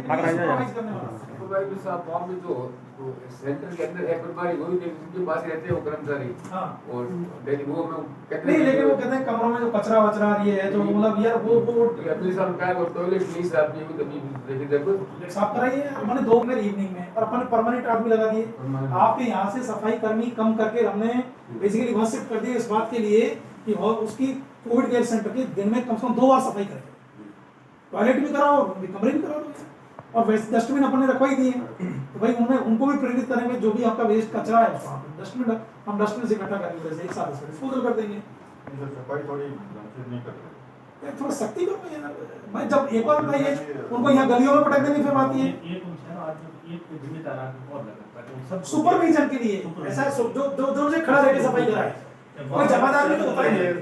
Supervisor साहब वहाँ पे जो सेंटर के अंदर है प्रभारी वही उनके पास रहते हैं वो कर्मचारी। हाँ। और डेली वो मैं कहते नहीं, लेकिन वो कहते हैं कमरों में जो कचरा वचरा ये है, जो मतलब यार वो अपने साथ क्या और टॉयलेट नहीं साफ नहीं हुई तभी देखिए देखो साफ कराइए। हमने 2 में इवनिंग में और अपन परमानेंट आदमी लगा दिए। आपके यहाँ से सफाई कर्मी कम करके हमने बेसिकली वहाँ शिफ्ट कर दिया इस बात के लिए कि उसकी कोविड केयर सेंटर की दिन में कम से कम 2 बार सफाई करें, टॉयलेट भी कराओ, कमरे भी कराओ, और वैसे डस्टबिन अपने रखवा ही दिए। तो भाई उनमें उनको भी प्रेरित करेंगे, जो भी आपका वेस्ट कचरा है उसको आप डस्टबिन हम डस्टबिन से इकट्ठा करेंगे, वैसे एक साथ इसको डिस्पोजल कर देंगे। सफाई थोड़ी नहीं कर रहे, थोड़ा सख्ती करो यार। भाई जब एक बार बताइए उनको यहाँ गलियों में पटक देंगे फिर बात ये सुपरविजन के लिए ऐसा जो से खड़ा रहकर सफाई कराए, कोई जमादार नहीं तो होता ही नहीं।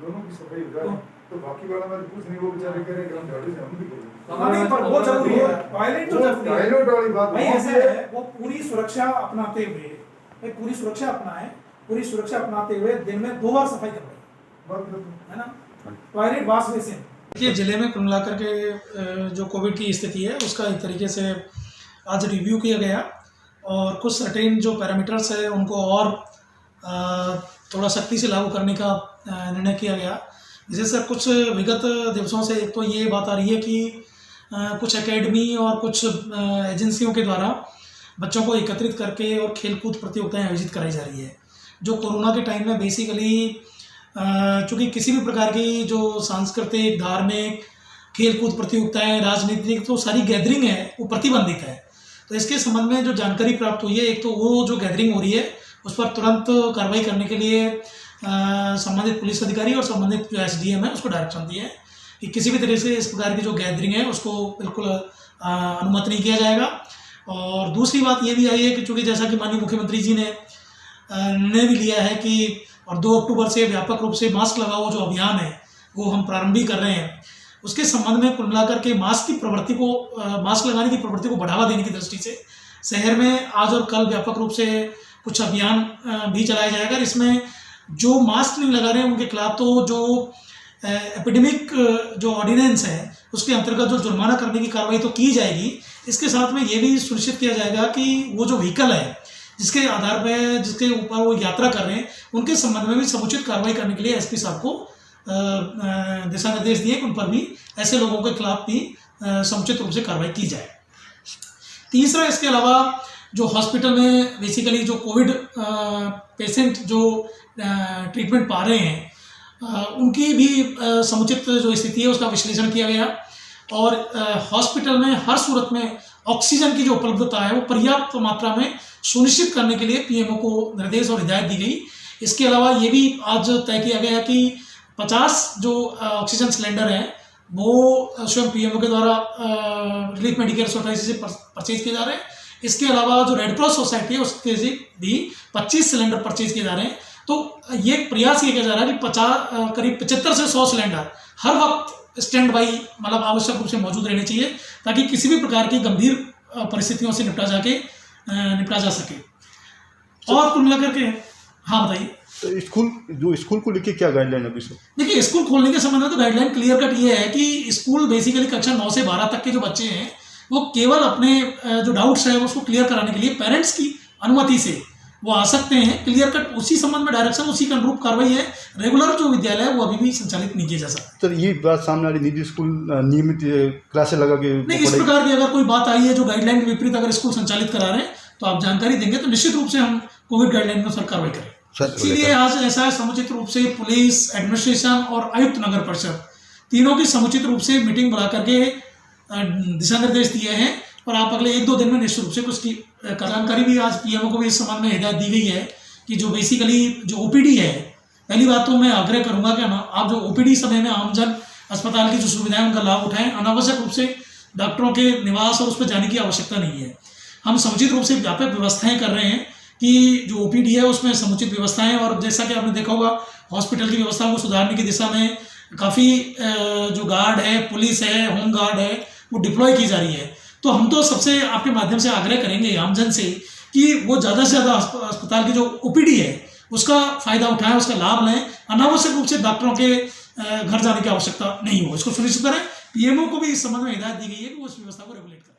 दोनों की सफाई हो जाए तो बाकी वाला मैं कुछ नहीं, वो बेचारे कह रहे हैं कि हम झाड़ू से हम भी करेंगे। नहीं, पर वो जरूरी है, टॉयलेट तो जरूरी है। टॉयलेट वाली बात भाई ऐसा है, वो पूरी सुरक्षा अपनाते हुए पूरी सुरक्षा अपनाए, पूरी सुरक्षा अपनाते हुए दिन में 2 बार सफाई करवाई, है ना। टॉयलेट वॉश बेसिन देखिए जिले में कुल मिलाकर के जो कोविड की स्थिति है उसका एक तरीके से आज रिव्यू किया गया और कुछ सर्टेन जो पैरामीटर्स है उनको और थोड़ा सख्ती से लागू करने का निर्णय किया गया। जैसे कुछ विगत दिवसों से एक तो ये बात आ रही है कि कुछ एकेडमी और कुछ एजेंसियों के द्वारा बच्चों को एकत्रित करके और खेलकूद प्रतियोगिताएं आयोजित कराई जा रही है, जो कोरोना के टाइम में बेसिकली चूँकि किसी भी प्रकार की जो सांस्कृतिक, धार्मिक, खेलकूद प्रतियोगिताएं, राजनीतिक, तो सारी गैदरिंग है वो प्रतिबंधित है। तो इसके संबंध में जो जानकारी प्राप्त हुई है, एक तो वो जो गैदरिंग हो रही है उस पर तुरंत कार्रवाई करने के लिए संबंधित पुलिस अधिकारी और संबंधित जो SDM है उसको डायरेक्शन दिए है कि किसी भी तरह से इस प्रकार की जो गैदरिंग है उसको बिल्कुल अनुमति नहीं किया जाएगा। और दूसरी बात ये भी आई है कि चूँकि जैसा कि माननीय मुख्यमंत्री जी ने निर्णय भी लिया है कि और 2 अक्टूबर से व्यापक रूप से मास्क लगाओ जो अभियान है वो हम प्रारंभ भी कर रहे हैं, उसके संबंध में कुल मिलाकर के मास्क लगाने की प्रवृत्ति को बढ़ावा देने की दृष्टि से शहर में आज और कल व्यापक रूप से कुछ अभियान भी चलाया जाएगा। इसमें जो मास्क नहीं लगा रहे हैं उनके खिलाफ तो जो एपिडेमिक जो ऑर्डिनेंस है उसके अंतर्गत जो जुर्माना करने की कार्रवाई तो की जाएगी। इसके साथ में ये भी सुनिश्चित किया जाएगा कि वो जो व्हीकल है जिसके आधार पर जिसके ऊपर वो यात्रा कर रहे हैं उनके संबंध में भी समुचित कार्रवाई करने के लिए SP साहब को दिशा निर्देश दिए कि उन पर भी ऐसे लोगों के खिलाफ भी समुचित रूप से कार्रवाई की जाए। तीसरा, इसके अलावा जो हॉस्पिटल में बेसिकली जो कोविड पेशेंट जो ट्रीटमेंट पा रहे हैं उनकी भी समुचित जो स्थिति है उसका विश्लेषण किया गया और हॉस्पिटल में हर सूरत में ऑक्सीजन की जो उपलब्धता है वो पर्याप्त मात्रा में सुनिश्चित करने के लिए PMO को निर्देश और हिदायत दी गई। इसके अलावा ये भी आज तय किया गया कि 50 जो ऑक्सीजन सिलेंडर हैं वो स्वयं PMO के द्वारा रिलीफ मेडिकेयर सोसाइटी से परचेज किए जा रहे हैं। इसके अलावा जो रेड क्रॉस सोसाइटी है उसके से भी 25 सिलेंडर परचेज किए जा रहे हैं। तो ये प्रयास किया जा रहा है कि करीब 75 से 100 सिलेंडर हर वक्त स्टैंड बाई मतलब आवश्यक रूप से मौजूद रहने चाहिए ताकि किसी भी प्रकार की गंभीर परिस्थितियों से निपटा जा सके। और कुल मिलाकर के हाँ बताइए। तो स्कूल को लेके क्या गाइडलाइन अभी सर? देखिए स्कूल खोलने के संबंध में तो गाइडलाइन क्लियर कट ये है कि स्कूल बेसिकली कक्षा 9 से 12 तक के जो बच्चे हैं वो केवल अपने जो डाउट्स हैं उसको क्लियर कराने के लिए पेरेंट्स की अनुमति से वो आ सकते हैं। क्लियर कट उसी संबंध में डायरेक्शन उसी के अनुरूप कार्रवाई है। रेगुलर जो विद्यालय है वो अभी भी संचालित नहीं किया जा सकता। सर ये बात सामने आ रही निजी स्कूल नियमित क्लासेस लगा के नहीं, इस प्रकार की अगर कोई बात आई है जो गाइडलाइन के विपरीत अगर स्कूल संचालित करा रहे हैं तो आप जानकारी देंगे तो निश्चित रूप से हम कोविड गाइडलाइन के अनुसार कार्रवाई करें। इसीलिए आज ऐसा है समुचित रूप से पुलिस, एडमिनिस्ट्रेशन और आयुक्त नगर परिषद तीनों की समुचित रूप से मीटिंग बुला करके दिशा निर्देश दिए हैं और आप अगले 1-2 दिन में निश्चित रूप से कुछ की जानकारी भी आज PMO को भी इस संबंध में हिदायत दी गई है कि जो बेसिकली जो OPD है, पहली बात तो मैं आग्रह करूंगा कि आप जो OPD समय में आमजन अस्पताल की जो सुविधाएं उनका लाभ उठाएं। अनावश्यक रूप से डॉक्टरों के निवास और उस पर जाने की आवश्यकता नहीं है। हम समुचित रूप से व्यापक व्यवस्थाएं कर रहे हैं कि जो OPD है उसमें समुचित व्यवस्थाएं और जैसा कि आपने देखा होगा हॉस्पिटल की व्यवस्थाओं को सुधारने की दिशा में काफ़ी जो गार्ड है, पुलिस है, होम गार्ड है वो डिप्लॉय की जा रही है। तो हम तो सबसे आपके माध्यम से आग्रह करेंगे आमजन से कि वो ज़्यादा से ज़्यादा अस्पताल की जो OPD है उसका फ़ायदा उठाएं, उसका लाभ लें। अनावश्यक रूप से डॉक्टरों के घर जाने की आवश्यकता नहीं हो, इसको सुनिश्चित करें। पीएमओ को भी इस संबंध में हिदायत दी गई है कि वो उस व्यवस्था को रेगुलेट करें।